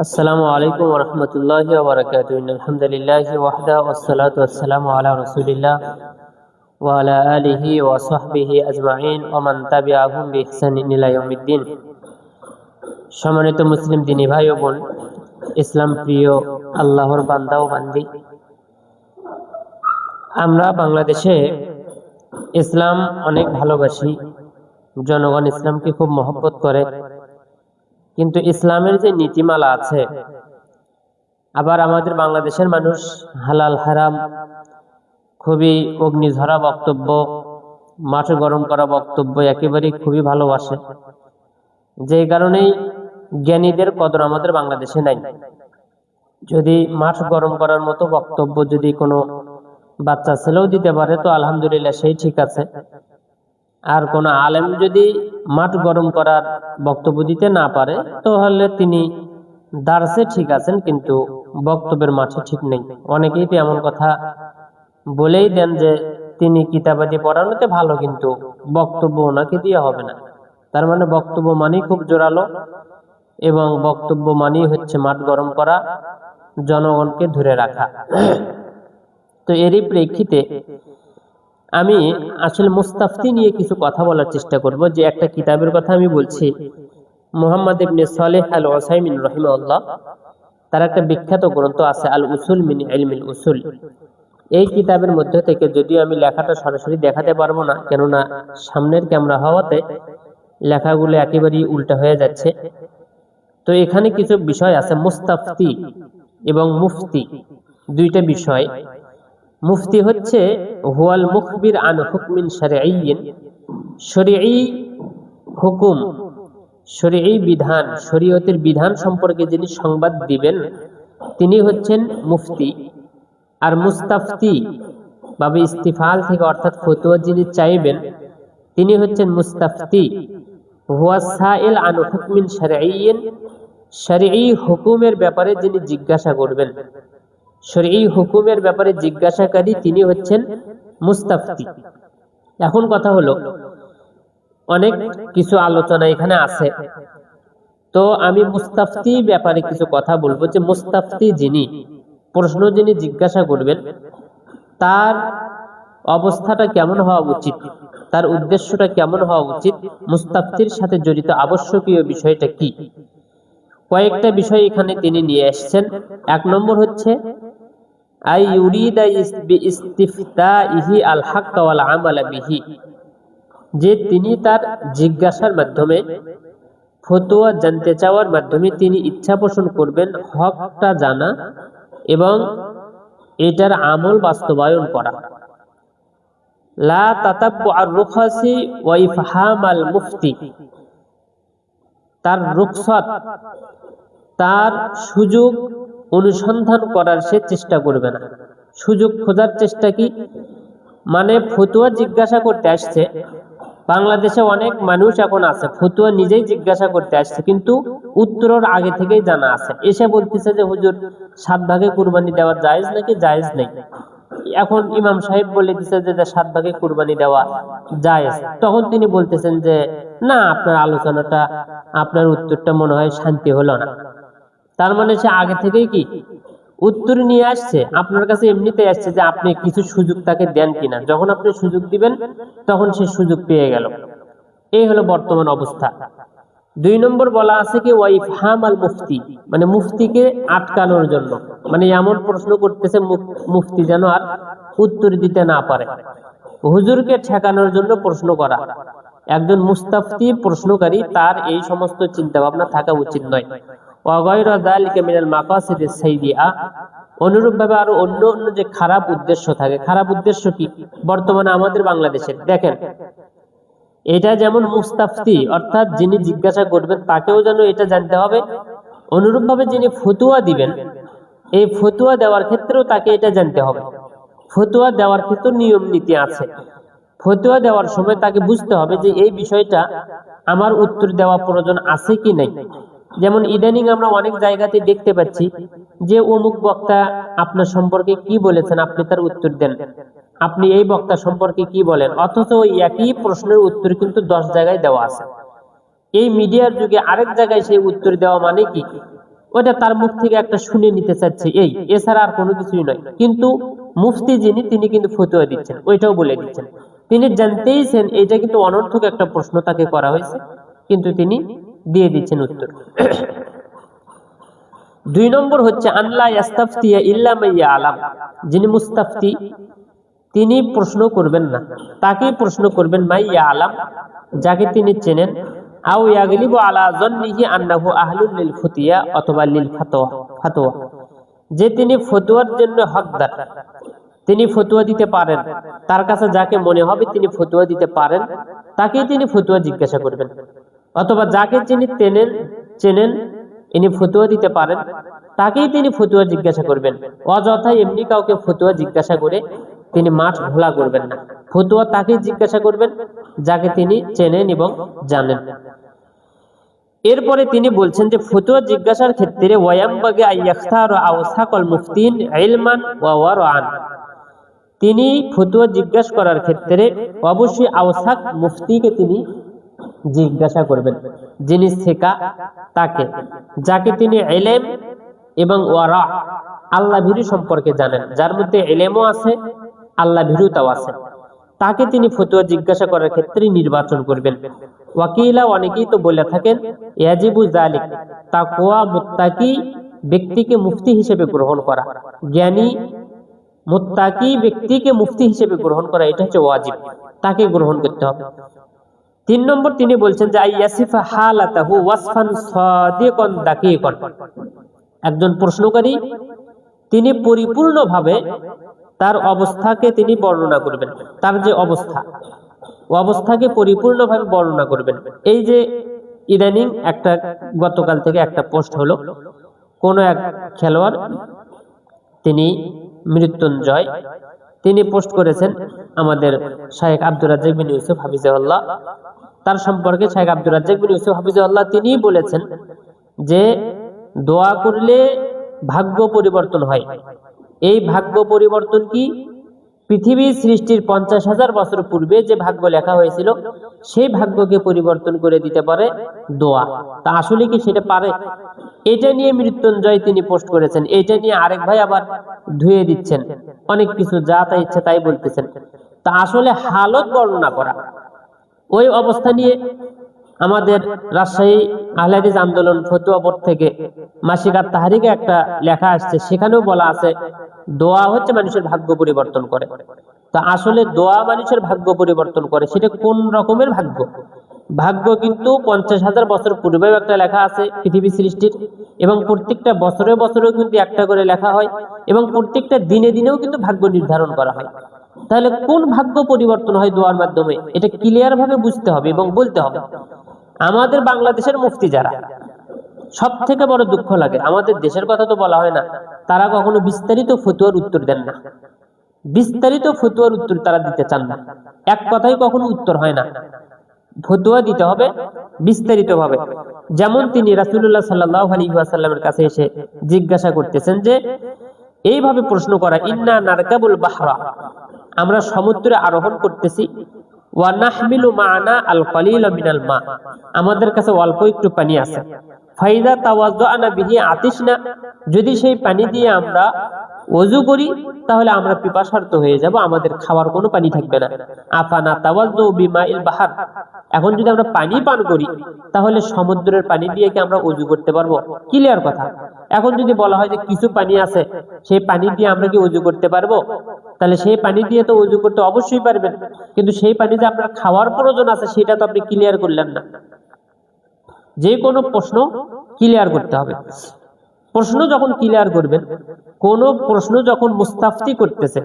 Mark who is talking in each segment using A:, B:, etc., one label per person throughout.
A: আসসালামু আলাইকুম ওয়া রাহমাতুল্লাহি ওয়া বারাকাতুহু। আলহামদুলিল্লাহি ওয়াহদা ওয়াসসালাতু ওয়াসসালামু আলা রাসূলিল্লাহ ওয়া আলা আলিহি ওয়া সাহবিহি আজমাইন ওয়া মান তাবিআহুম বিইহসানিন ইলা ইয়াউমিদ্দিন। সম্মানিত মুসলিম দিনী ভাই ও বোন, ইসলাম প্রিয় আল্লাহর বান্দা ও বান্দি, আমরা বাংলাদেশে ইসলাম অনেক ভালোবাসি, জনগণ ইসলামকে খুব মহব্বত করে, কিন্তু ইসলামের যে নীতিমালা আছে, আবার আমাদের বাংলাদেশের মানুষ হালাল হারাম খুবই অগ্নিঝরা বক্তব্য, মাঠে গরম করা বক্তব্য একেবারেই খুবই ভালোবাসে। যে কারণেই জ্ঞানীদের কদর আমাদের বাংলাদেশে নাই। যদি মাঠ গরম করার মতো বক্তব্য যদি কোনো বাচ্চা ছেলেও দিতে পারে তো আলহামদুলিল্লাহ, সেই ঠিক আছে। আর কোনো আলেম যদি মাঠ গরম করার বক্তব্য দিতে না পারে তাহলে তিনি দার্সে ঠিক আছেন, কিন্তু বক্তব্যের মাঠে ঠিক নেই। অনেকেই তো এমন কথা বলেই দেন যে তিনি কিতাবাদি পড়ানোতে ভালো, কিন্তু বক্তব্য ওনাকে দিয়ে হবে না। তার মানে বক্তব্য মানেই খুব জোরালো, এবং বক্তব্য মানেই হচ্ছে মাঠ গরম করা, জনগণকে ধরে রাখা। তো এরই প্রেক্ষিতে আমি আসলে মুস্তাফতি নিয়ে কিছু কথা বলার চেষ্টা করব। যে একটা কিতাবের কথা আমি বলছি, মুহাম্মদ ইবনে সালেহ আল উসাইমিন রাহিমাহুল্লাহ, তার একটা বিখ্যাত গ্রন্থ আছে আল উসুল মিন ইলমিল উসুল। এই কিতাবের মধ্যে থেকে, যদিও আমি লেখাটা সরাসরি দেখাতে পারবো না, কেননা সামনের ক্যামেরা হওয়াতে লেখাগুলো একেবারেই উল্টা হয়ে যাচ্ছে, তো এখানে কিছু বিষয় আছে। মুস্তাফতি এবং মুফতি দুইটা বিষয়। মুফতি হচ্ছে হুয়াল মুখবির আন হুকমিন শারঈয়্যিন, শরঈ হুকুম, শরঈ বিধান, শরীয়তের বিধান সম্পর্কে যিনি সংবাদ দিবেন তিনি হচ্ছেন মুফতি। আর মুস্তাফতি বাবে ইস্তিফাল থেকে অর্থাৎ ফতোয়া যিনি চাইবেন তিনি হচ্ছেন মুস্তাফতি। হুয়া সাইল আন হুকমিন শারঈয়্যিন, শরঈ হুকুমের ব্যাপারে যিনি জিজ্ঞাসা করবেন, শরঈ হুকুমের ব্যাপারে জিজ্ঞাসাকারী তিনি হচ্ছেন মুস্তাফতি। এখন কথা হলো, অনেক কিছু আলোচনা এখানে আছে, তো আমি মুস্তাফতি ব্যাপারে কিছু কথা বলবো। যে মুস্তাফতি যিনি প্রশ্ন যিনি জিজ্ঞাসা করবেন তার অবস্থাটা কেমন হওয়া উচিত, তার উদ্দেশ্যটা কেমন হওয়া উচিত, মুস্তাফতির সাথে জড়িত আবশ্যকীয় বিষয়টা কি। কয়েকটা বিষয় এখানে তিনি নিয়ে এসেছেন। এক নম্বর হচ্ছে আই ইউরিদা বিইস্তিফতাইহি আল হক ওয়াল আমাল বিহি, যে তিনি তার জিজ্ঞাসার মাধ্যমে, ফতোয়া জানতে চাওয়ার মাধ্যমে তিনি ইচ্ছা পোষণ করবেন হকটা জানা এবং এটার আমল বাস্তবায়ন করা। লা তাতাব্বু আর রুখাসি ওয়া ইফহাম আল মুফতি, তার রুখসত, তার সুযোগ অনুসন্ধান করার সে চেষ্টা করবে না। সুযোগ খোঁজার চেষ্টা কি মানে, ফতোয়া জিজ্ঞাসা করতে আসছে। বাংলাদেশে অনেক মানুষ এখন আছে ফতোয়া নিজেই জিজ্ঞাসা করতে আসছে, কিন্তু উত্তরের আগে থেকেই জানা আছে। এসে বলতেছে যে হুজুর 7 ভাগে কুরবানি দেওয়া জায়েজ নাকি জায়েজ নেই। এখন ইমাম সাহেব বলে দিচ্ছে যে 7 ভাগে কুরবানি দেওয়া জায়েজ। তখন তিনি বলতেছেন যে না, আপনার আলোচনাটা, আপনার উত্তরটা মনে হয় শান্তি হলো না। তার মানে সে আগে থেকেই কি উত্তর নিয়ে আসছে, আপনার কাছে এমনিতে আসছে যে আপনি কিছু সুযোগ তাকে দেন কিনা। যখন আপনি সুযোগ দিবেন তখন সে সুযোগ পেয়ে গেল। এই হলো বর্তমান অবস্থা। 2 নম্বর বলা আছে কি ওয়াইফহাম আল মুফতি, মানে মুফতিকে আটকানোর জন্য, মানে এমন প্রশ্ন করতেছে মুফতি যেন আর উত্তর দিতে না পারে। হুজুরকে ঠেকানোর জন্য প্রশ্ন করা। একজন মুস্তাফতি প্রশ্নকারী তার এই সমস্ত চিন্তা ভাবনা থাকা উচিত নয়। অনুরূপভাবে আরো অন্য অন্য যে খারাপ উদ্দেশ্য থাকে। খারাপ উদ্দেশ্য কি বর্তমানে আমাদের বাংলাদেশের দেখেন, এটা যেমন মুস্তাফতি অর্থাৎ যিনি জিজ্ঞাসা করবেন তাকেও যেন এটা জানতে হবে, অনুরূপভাবে যিনি ফতোয়া দিবেন এই ফতোয়া দেওয়ার ক্ষেত্রেও তাকে এটা জানতে হবে। ফতোয়া দেওয়ার ক্ষেত্রে নিয়ম নীতি আছে। ফতোয়া দেওয়ার সময় তাকে বুঝতে হবে যে এই বিষয়টা আমার উত্তর দেওয়া প্রয়োজন আছে কি নাই। যেমন ইদানিং আমরা অনেক জায়গাতে দেখতে পাচ্ছি যে অমুক বক্তা আপনার সম্পর্কে কি বলেছেন, আপনি তার উত্তর দেন। আপনি এই বক্তা সম্পর্কে কি বলেন, অথচ ওই একই প্রশ্নের উত্তর কিন্তু 10 জায়গায় দেওয়া আছে। এই মিডিয়ার যুগে আরেক জায়গায় সেই উত্তর দেওয়া মানে কি ওটা তার মুখ থেকে একটা শুনে নিতে চাচ্ছে, এই এছাড়া আর কোনো কিছুই নয়। কিন্তু মুফতি যিনি, তিনি কিন্তু ফতোয়া দিচ্ছেন, ওইটাও বলে দিচ্ছেন। তিনি জানতেইছেন এটা কিন্তু অনর্থক একটা প্রশ্ন তাকে করা হয়েছে, কিন্তু তিনি দিয়ে দিচ্ছেন উত্তর। 2 নম্বর হচ্ছে আল্লাহ ইস্তাফতিয়া ইল্লা মাইয়া আলাম, যিনি মুস্তাফতি তিনি প্রশ্ন করবেন না, তাকেই প্রশ্ন করবেন মাইয়া আলাম, যাকে তিনি চেনেন, আও ইয়াগলিবু আলা যন্নিহি আন্নাহু আহলুল লিল ফুতিয়া, অথবা লিল ফাতোয়া, যে তিনি ফতোয়ার জন্য হকদার, তিনি ফতোয়া দিতে পারেন, তার কাছে যাকে মনে হবে তিনি ফতোয়া দিতে পারেন, তাকেই তিনি ফতোয়া জিজ্ঞাসা করবেন। অথবা যাকে তিনি চেনেন ইনি ফতোয়া দিতে পারেন, তাকেই তিনি ফতোয়া জিজ্ঞাসা করবেন। অযথা এমনি কাউকে ফতোয়া জিজ্ঞাসা করে তিনি মাঠ ঘোলা করবেন না। ফতোয়া তাকেই জিজ্ঞাসা করবেন যাকে তিনি চেনেন এবং জানেন। এরপরে তিনি বলছেন যে ফতোয়া জিজ্ঞাসার ক্ষেত্রে ওয়ায়ামবাগি আইয়াখতারা আওসাকাল মুফতিন ইলমান ওয়া ওয়ারাআন, তিনি ফতোয়া জিজ্ঞাসা করার ক্ষেত্রে অবশ্যই আওসাক মুফতিকে তিনি জিজ্ঞাসা করবেন, যিনি সিকা, তাকে, যাকে তিনি ইলম এবং ওয়ারা আল্লাহ ভীরু সম্পর্কে জানেন, যার মধ্যে ইলমও আছে আল্লাহ ভীরুতাও আছে, তাকে তিনি ফতোয়া জিজ্ঞাসা করার ক্ষেত্রে নির্বাচন করবেন। ওয়াকিলা, অনেকেই তো বলে থাকেন ইয়াজিবু যালিক, তাকওয়া মুত্তাকি ব্যক্তিকে মুফতি হিসেবে গ্রহণ করা, জ্ঞানী মুত্তাকি ব্যক্তিকে মুফতি হিসেবে গ্রহণ করা, এটা হচ্ছে ওয়াজিব, তাকে গ্রহণ করতে হবে। 3 নম্বর তিনি বলছেন যে আইয়াসিফা হালাতাহু ওয়াসফান সাদিকান দাকিকান, একজন প্রশ্নকারী তিনি পরিপূর্ণভাবে তার অবস্থাকে তিনি বর্ণনা করবেন, তার যে অবস্থাকে পরিপূর্ণভাবে বর্ণনা করবেন। এই যে ইদানিং একটা গতকাল থেকে একটা পোস্ট হলো, কোন এক খেলোয়াড় তিনি মৃত্যুঞ্জয়, তিনি পোস্ট করেছেন আমাদের শাইখ আব্দুর রাজ্জাক বিন ইউসুফ হাফিজাহুল্লাহ, তার সম্পর্কে শাইখ আব্দুর রাজ্জাক বিন ইউসুফ হাফিজাহুল্লাহ তিনি বলেছেন যে দোয়া করলে ভাগ্য পরিবর্তন হয়। এই ভাগ্য পরিবর্তন কি? পৃথিবী সৃষ্টির 50,000 বছর পূর্বে যে ভাগ্য লেখা হয়েছিল সেই ভাগ্যকে পরিবর্তন করে দিতে পারে দোয়া। তা আসলে কি সেটা পারে? এটা নিয়ে মৃত্যুঞ্জয় তিনি পোস্ট করেছেন, এটা নিয়ে আরেক ভাই আবার ধুয়ে দিচ্ছেন, অনেক কিছু যা তা ইচ্ছে তাই বলতেছেন। তা আসলে হালত বর্ণনা করা, ওই অবস্থা নিয়ে আমাদের রাজশাহী আহলে হাদিস আন্দোলন ফতোয়া বোর্ড থেকে মাসিক আত-তাহরিকে একটা লেখা আসছে, সেখানেও বলা আছে দোয়া হচ্ছে মানুষের ভাগ্য পরিবর্তন করে। তা আসলে দোয়া মানুষের ভাগ্য পরিবর্তন করে, সেটা কোন রকমের ভাগ্য? ভাগ্য কিন্তু 50,000 বছর পূর্বেও একটা লেখা আছে পৃথিবী সৃষ্টির, এবং প্রত্যেকটা বছরে বছরেও কিন্তু একটা করে লেখা হয়, এবং প্রত্যেকটা দিনে দিনেও কিন্তু ভাগ্য নির্ধারণ করা হয়। তাহলে কোন ভাগ্য পরিবর্তন হয় দোয়ার মাধ্যমে? এটা ক্লিয়ার ভাবে বুঝতে হবে এবং বলতে হবে। আমাদের বাংলাদেশের মুফতি যারা, সব থেকে বড় দুঃখ লাগে, আমাদের দেশের কথা তো বলা হয় না, তারা কখনো বিস্তারিত ফতোয়ার উত্তর দেন না, বিস্তারিত ফতোয়ার উত্তর তারা দিতে চান না, এক কথাই কখনো উত্তর হয় না। ফতোয়া দিতে হবে বিস্তারিত ভাবে। যেমন তিনি রাসূলুল্লাহ সাল্লাল্লাহু আলাইহি ওয়াসাল্লামের কাছে এসে জিজ্ঞাসা করতেছেন যে এইভাবে প্রশ্ন করা, ইন্না নারকাবুল বাহরা, আমরা সমুদ্রে আরোহণ করতেছি, ওয়া নাহমিলু মা'না আল কলিলা মিনাল মা, আমাদের কাছে অল্প একটু পানি আছে, ফাইদা তাওয়াজ্জানা বিহি আতিশনা, যদি সেই পানি দিয়ে আমরা ওযু করি তাহলে আমরা পিপাসার্ত হয়ে যাব, আমাদের খাওয়ার কোনো পানি থাকবে না। আফানা তাওয়াজ্জু বিমাইল বাহার, এখন যদি আমরা পানি পান করি তাহলে সমুদ্রের পানি দিয়ে কি আমরা ওযু করতে পারবো? ক্লিয়ার কথা। এখন যদি বলা হয় যে কিছু পানি আছে, সেই পানি দিয়ে আমরা কি ওযু করতে পারবো? তাহলে সেই পানি দিয়ে তো ওযু করতে অবশ্যই পারবেন, কিন্তু সেই পানি যে আপনার খাওয়ার প্রয়োজন আছে সেটা তো আপনি ক্লিয়ার করলেন না। যে কোনো প্রশ্ন ক্লিয়ার করতে হবে। প্রশ্ন যখন ক্লিয়ার করবেন, কোন প্রশ্ন যখন মুস্তাফতি করতেছে,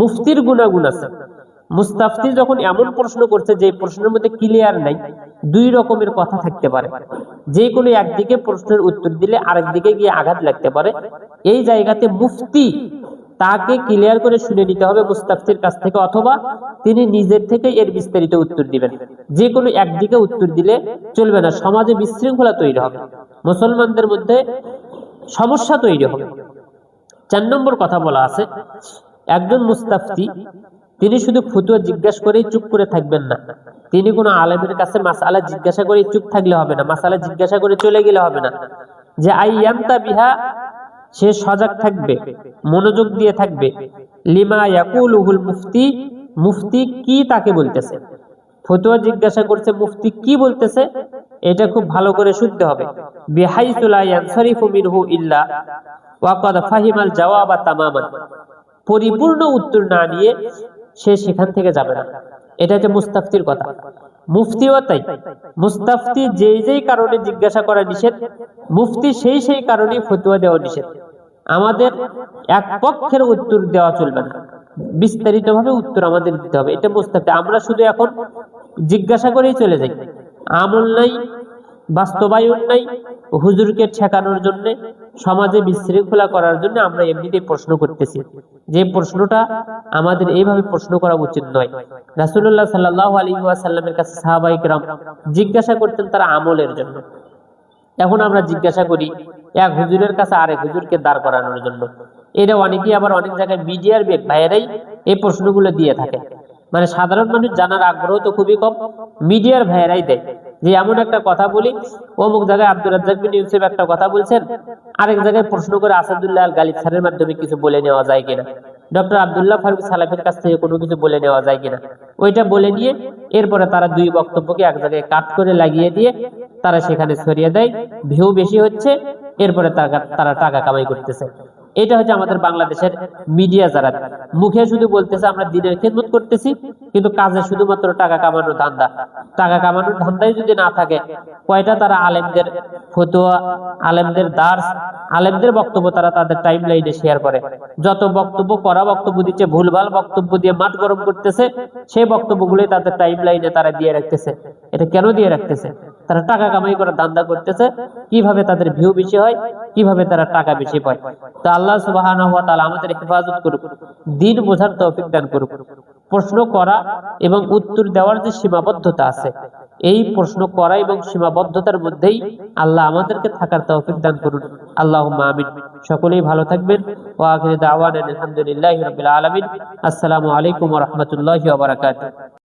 A: মুফতির গুনাগুন আছে, মুস্তাফতি যখন এমন প্রশ্ন করছে যে প্রশ্নের মধ্যে ক্লিয়ার নাই, 2 রকমের কথা থাকতে পারে, যে কোনো একদিকে প্রশ্নের উত্তর দিলে আরেক দিকে গিয়ে আঘাত লাগতে পারে, এই জায়গাতে মুফতি তাকে ক্লিয়ার করে শুনে নিতে হবে মুস্তাফতির কাছ থেকে, অথবা তিনি নিজের থেকে এর বিস্তারিত উত্তর দিবেন। যে কোনো একদিকে উত্তর দিলে চলবে না, সমাজে বিশৃঙ্খলা তৈরি হবে, মুসলমানদের মধ্যে সমস্যা তৈরি হবে। 4 নম্বর কথা বলা আছে, একজন মুস্তাফতি তিনি শুধু ফতোয়া জিজ্ঞাসা করেই চুপ করে থাকবেন না, তিনি কোনো আলেমের কাছে মাসআলা জিজ্ঞাসা করে চুপ থাকলে হবে না, মাসআলা জিজ্ঞাসা করে চলে গেলে হবে না, যে আইয়ান্তা বিহা, সে সজাগ থাকবে, মনোযোগ দিয়ে থাকবে, লিমা ইয়াকুলুহুল মুফতি, মুফতি কি তাকে বলতেছে। ফতোয়া জিজ্ঞাসা করছে, মুফতি কি বলতেছে, এটা খুব ভালো করে শুনতে হবে। বিহাইসু লা ইয়ানসারিফু মিনহু ইল্লা ওয়া ক্বাদ ফাহিমাল জাওয়াবা তামামান, পরিপূর্ণ উত্তর না নিয়ে সে সেখান থেকে যাবে না। এটা হচ্ছে মুস্তাফতির কথা। মুফতিও তাই, মুস্তাফতি যেই যেই কারণে জিজ্ঞাসা করা নিষেধ, মুফতি সেই সেই কারণে ফতোয়া দেওয়া নিষেধ। আমাদের এক পক্ষের উত্তর দেওয়া চলবে না, বিস্তারিত ভাবে উত্তর আমাদের দিতে হবে। এটা মুস্তাফতি। আমরা শুধু এখন জিজ্ঞাসা করেই চলে যাই, আমল নাই, বাস্তবায়ন নাই, হুজুরকে ঠেকানোর জন্য, সমাজে বিশৃঙ্খলা করার জন্য আমরা এমনিতেই প্রশ্ন করতেছি। যে প্রশ্নটা আমাদের এইভাবে প্রশ্ন করা উচিত নয়। রাসূলুল্লাহ সাল্লাল্লাহু আলাইহি ওয়াসাল্লামের কাছে সাহাবায়ে কেরাম জিজ্ঞাসা করতেন তারা আমলের জন্য। এখন আমরা জিজ্ঞাসা করি এক হুজুরের কাছে আরেক হুজুরকে দাঁড় করানোর জন্য। এটা অনেকেই আবার অনেক জায়গায় মিডিয়ার ভাইয়েরাই এই প্রশ্নগুলো দিয়ে থাকে। মানে সাধারণ মানুষ জানার আগ্রহ তো খুবই কম, মিডিয়ার ভাইয়েরাই দেয়। যে এমন একটা কথা বলি, অমুক জায়গায় আব্দুর রাজ্জাক বিন ইউসুফ একটা কথা বলছেন, আরেক জায়গায় প্রশ্ন করে আসাদুল্লাহ আল গালিব স্যারের মাধ্যমে কিছু বলে নেওয়া যায় কিনা, ডক্টর আব্দুল্লাহ ফারুক সালাফের কাছ থেকে কোনো কিছু বলে নেওয়া যায় কিনা, ওইটা বলে নিয়ে এরপরে তারা দুই বক্তব্যকে এক জায়গায় কাট করে লাগিয়ে দিয়ে তারা সেখানে ছড়িয়ে দেয়। ভিউ বেশি হচ্ছে, এরপরে তারা টাকা কামাই করতেছে। এটা হচ্ছে আমাদের বাংলাদেশের মিডিয়া, যারা মুখে শুধু বলতেছে আমরা দিনের খেদমত করতেছি, কিন্তু কাজে শুধুমাত্র টাকা কামানোর ধান্দা। টাকা কামানোর ধান্দাই যদি না থাকে, কয়টা তারা আলেমদের ফতোয়া, আলেমদের দার্স, আলেমদের বক্তব্য তারা তাদের টাইম লাইনে শেয়ার করে। যত বক্তব্য করা বক্তব্য দিচ্ছে, ভুলভাল বক্তব্য দিয়ে মাঠ গরম করতেছে, সেই বক্তব্যগুলোই তাদের টাইম লাইনে তারা দিয়ে রাখতেছে। এটা কেন দিয়ে রাখতেছে? তারা টাকা কামাই করার ধান্দা করতেছে। কিভাবে তাদের ভিউ বেশি হয়, কিভাবে তারা টাকা বেশি পায়। তো আল্লাহ সুবহানাহু ওয়া তাআলা আমাদের হেফাজত করুক, দ্বীন বোঝার তৌফিক দান করুক। প্রশ্ন করা এবং উত্তর দেওয়ার যে সীমাবদ্ধতা আছে, এই প্রশ্ন করা এবং সীমাবদ্ধতার মধ্যেই আল্লাহ আমাদেরকে থাকার তৌফিক দান করুন। আল্লাহুম্মা আমিন। সকলেই ভালো থাকবেন। ওয়া আখিরু দাওয়ানা আলহামদুলিল্লাহি রাব্বিল আলামিন। আসসালামু আলাইকুম ওয়া রাহমাতুল্লাহি ওয়া বারাকাতুহু।